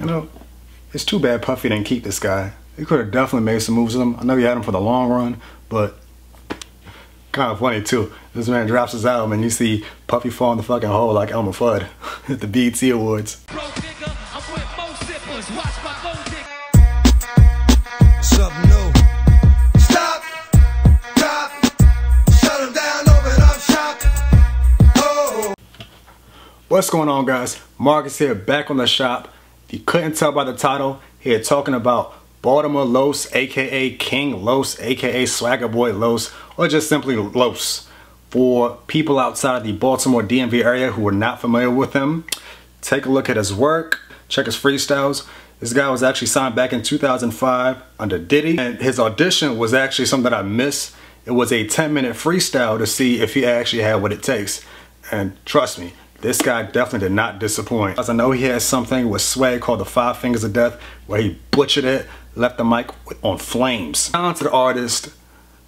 You know, it's too bad Puffy didn't keep this guy. He could have definitely made some moves with him. I know he had him for the long run, but kind of funny too. This man drops his album and you see Puffy fall in the fucking hole like Elmer Fudd at the BET Awards. Something new. Stop, drop, shut him down, open up shop. Oh. What's going on, guys? Marcus here, back on the shop. If you couldn't tell by the title, here talking about Baltimore Los, aka King Los, aka Swagger Boy Los, or just simply Los. For people outside the Baltimore DMV area who are not familiar with him, take a look at his work, check his freestyles. This guy was actually signed back in 2005 under Diddy, and his audition was actually something that I missed. It was a 10-minute freestyle to see if he actually had what it takes. And trust me, this guy definitely did not disappoint. As I know he has something with Sway called the 5 Fingers of Death, where he butchered it, left the mic on flames. Talented artist.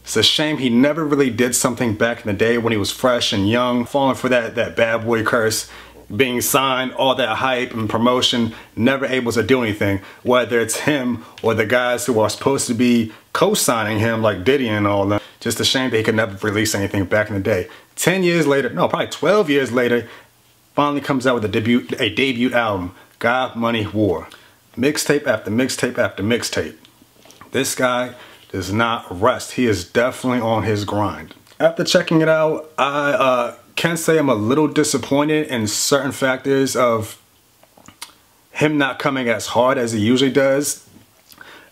It's a shame he never really did something back in the day when he was fresh and young, falling for that bad boy curse, being signed, all that hype and promotion, never able to do anything. Whether it's him or the guys who are supposed to be co-signing him like Diddy and all that. Just a shame that he could never release anything back in the day. 10 years later, no, probably 12 years later, finally comes out with a debut album, God, Money, War. Mixtape after mixtape after mixtape. This guy does not rest. He is definitely on his grind. After checking it out, I can say I'm a little disappointed in certain factors of him not coming as hard as he usually does.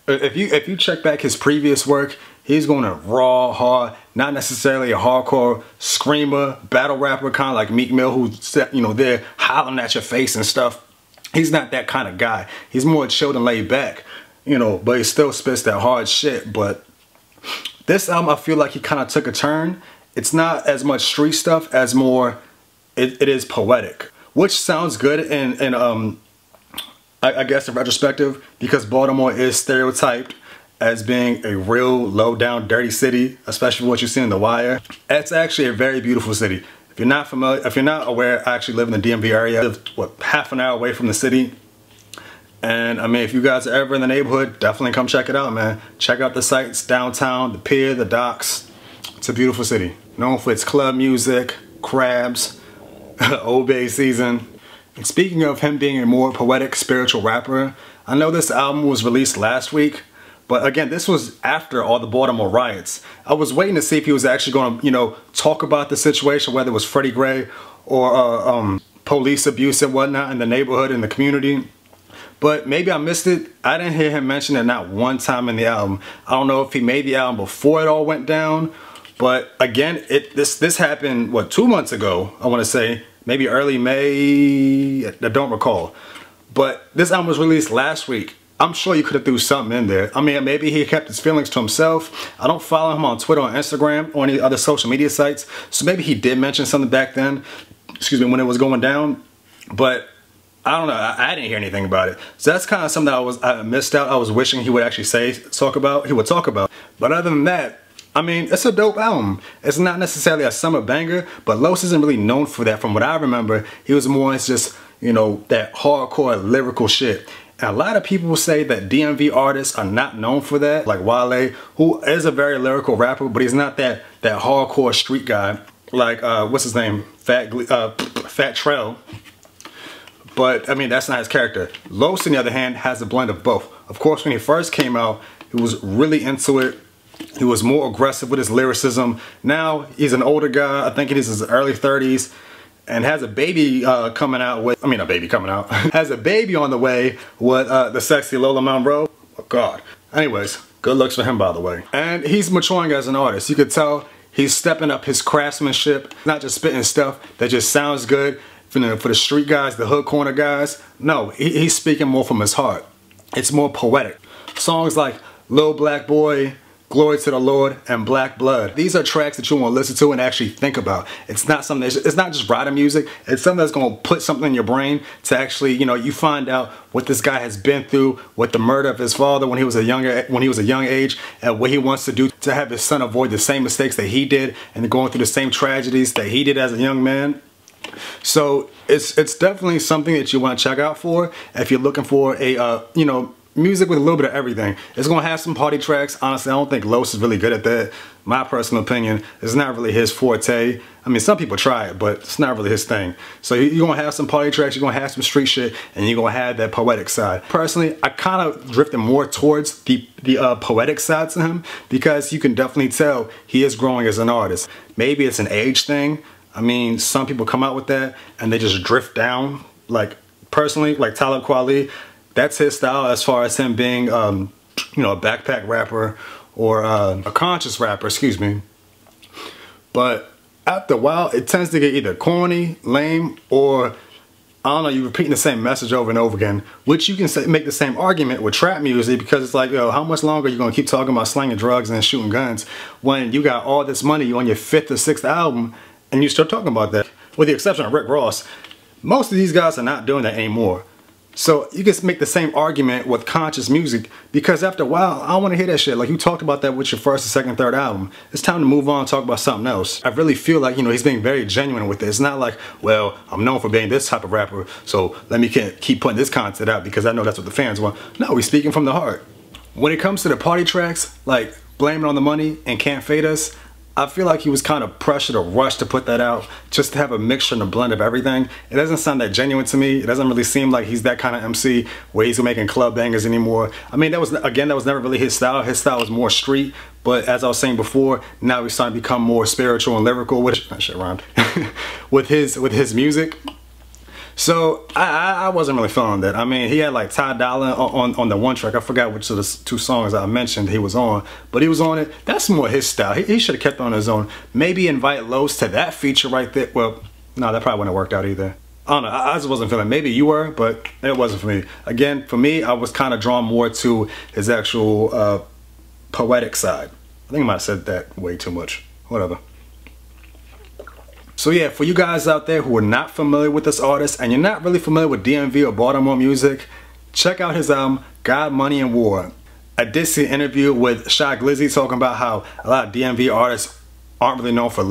If you check back his previous work, he's going to raw, hard, not necessarily a hardcore screamer, battle rapper, kind of like Meek Mill, who's, you know, they're hollering at your face and stuff. He's not that kind of guy. He's more chilled and laid back, you know, but he still spits that hard shit. But this album, I feel like he kind of took a turn. It's not as much street stuff as more, it is poetic, which sounds good in I guess in retrospective, because Baltimore is stereotyped as being a real low down dirty city, especially what you see in The Wire. It's actually a very beautiful city. If you're not familiar, if you're not aware, I actually live in the DMV area. I live, what, half an hour away from the city. And I mean, if you guys are ever in the neighborhood, definitely come check it out, man. Check out the sights, downtown, the pier, the docks. It's a beautiful city. Known for its club music, crabs, Old Bay season. And speaking of him being a more poetic, spiritual rapper, I know this album was released last week, but again, this was after all the Baltimore riots. I was waiting to see if he was actually going to, you know, talk about the situation, whether it was Freddie Gray or police abuse and whatnot in the neighborhood, in the community. But maybe I missed it. I didn't hear him mention it not one time in the album. I don't know if he made the album before it all went down. But again, this happened, what, 2 months ago, I want to say. Maybe early May, I don't recall. But this album was released last week. I'm sure you could have threw something in there. I mean, maybe he kept his feelings to himself. I don't follow him on Twitter or Instagram or any other social media sites. So maybe he did mention something back then, excuse me, when it was going down. But I don't know, I didn't hear anything about it. So that's kind of something that I missed out. I was wishing he would actually talk about. But other than that, I mean, it's a dope album. It's not necessarily a summer banger, but Los isn't really known for that. From what I remember, he was more, it's just, you know, that hardcore lyrical shit. And a lot of people say that DMV artists are not known for that, like Wale, who is a very lyrical rapper, but he's not that hardcore street guy, like, what's his name, Fat Trell. But, I mean, that's not his character. Los, on the other hand, has a blend of both. Of course, when he first came out, he was really into it. He was more aggressive with his lyricism. Now, he's an older guy. I think he's in his early 30s. And has a baby coming out with, I mean, a baby coming out. Has a baby on the way with the sexy Lola Monroe. Oh, God. Anyways, good looks for him, by the way. And he's maturing as an artist. You could tell he's stepping up his craftsmanship. Not just spitting stuff that just sounds good for the street guys, the hood corner guys. No, he's speaking more from his heart. It's more poetic. Songs like Lil Black Boy, Glory to the Lord, and Black Blood. These are tracks that you want to listen to and actually think about. It's not something, it's not just writing music. It's something that's going to put something in your brain to actually, you know, you find out what this guy has been through, what the murder of his father when he was a young age, and what he wants to do to have his son avoid the same mistakes that he did and going through the same tragedies that he did as a young man. So it's definitely something that you want to check out for if you're looking for a you know, music with a little bit of everything. It's gonna have some party tracks. Honestly, I don't think Los is really good at that. My personal opinion, it's not really his forte. I mean, some people try it, but it's not really his thing. So you're gonna have some party tracks, you're gonna have some street shit, and you're gonna have that poetic side. Personally, I kind of drifted more towards the poetic side to him, because you can definitely tell he is growing as an artist. Maybe it's an age thing. I mean, some people come out with that and they just drift down. Like, personally, like Talib Kweli, that's his style as far as him being, you know, a backpack rapper or a conscious rapper, excuse me. But after a while, it tends to get either corny, lame, or, I don't know, you're repeating the same message over and over again, which you can say, make the same argument with trap music, because it's like, yo, how much longer are you going to keep talking about slanging drugs and shooting guns when you got all this money, you're on your 5th or 6th album, and you're still talking about that? With the exception of Rick Ross, most of these guys are not doing that anymore. So you can make the same argument with conscious music, because after a while, I don't want to hear that shit. Like, you talked about that with your 1st, 2nd, 3rd album. It's time to move on and talk about something else. I really feel like, you know, he's being very genuine with it. It's not like, well, I'm known for being this type of rapper, so let me keep putting this content out because I know that's what the fans want. No, he's speaking from the heart. When it comes to the party tracks, like Blame It on the Money and Can't Fade Us, I feel like he was kind of pressured or rushed to put that out just to have a mixture and a blend of everything. It doesn't sound that genuine to me. It doesn't really seem like he's that kind of MC where he's making club bangers anymore. I mean, that was never really his style. His style was more street, but as I was saying before, now he's starting to become more spiritual and lyrical, which that shit rhymed, with his music. So I wasn't really feeling that. I mean, he had like Ty Dolla on the one track. I forgot which of the 2 songs I mentioned he was on, but he was on it. That's more his style. He should have kept on his own. Maybe invite Los to that feature right there. Well, no, that probably wouldn't have worked out either. I don't know. I just wasn't feeling it. Maybe you were, but it wasn't for me. Again, for me, I was kind of drawn more to his actual poetic side. I think I might have said that way too much. Whatever. So yeah, for you guys out there who are not familiar with this artist and you're not really familiar with DMV or Baltimore music, check out his album, God, Money, and War. I did see an interview with Shy Glizzy talking about how a lot of DMV artists aren't really known for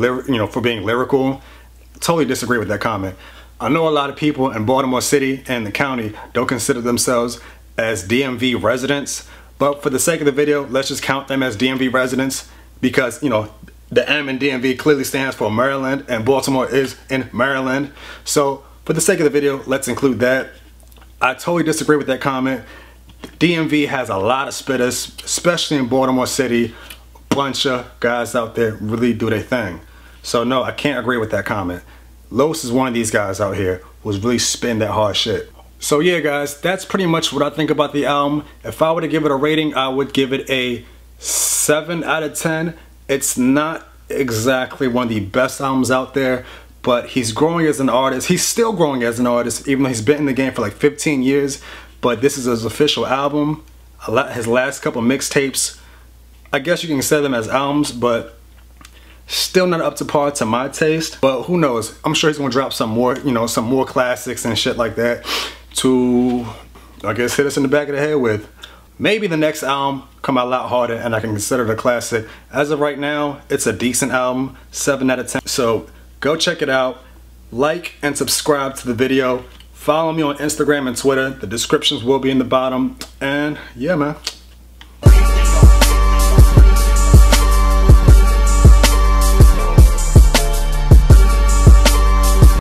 for being lyrical. Totally disagree with that comment. I know a lot of people in Baltimore City and the county don't consider themselves as DMV residents, but for the sake of the video, let's just count them as DMV residents, because, you know, the M in DMV clearly stands for Maryland, and Baltimore is in Maryland. So for the sake of the video, let's include that. I totally disagree with that comment. DMV has a lot of spitters, especially in Baltimore City. A bunch of guys out there really do their thing. So no, I can't agree with that comment. Los is one of these guys out here who's really spitting that hard shit. So yeah, guys, that's pretty much what I think about the album. If I were to give it a rating, I would give it a 7 out of 10. It's not exactly one of the best albums out there, but he's growing as an artist. He's still growing as an artist, even though he's been in the game for like 15 years. But this is his official album. His last couple mixtapes, I guess you can say them as albums, but still not up to par to my taste. But who knows? I'm sure he's gonna drop some more, you know, some more classics and shit like that to, I guess, hit us in the back of the head with. Maybe the next album come out a lot harder and I can consider it a classic. As of right now, it's a decent album, 7 out of 10. So go check it out. Like and subscribe to the video. Follow me on Instagram and Twitter. The descriptions will be in the bottom. And yeah, man.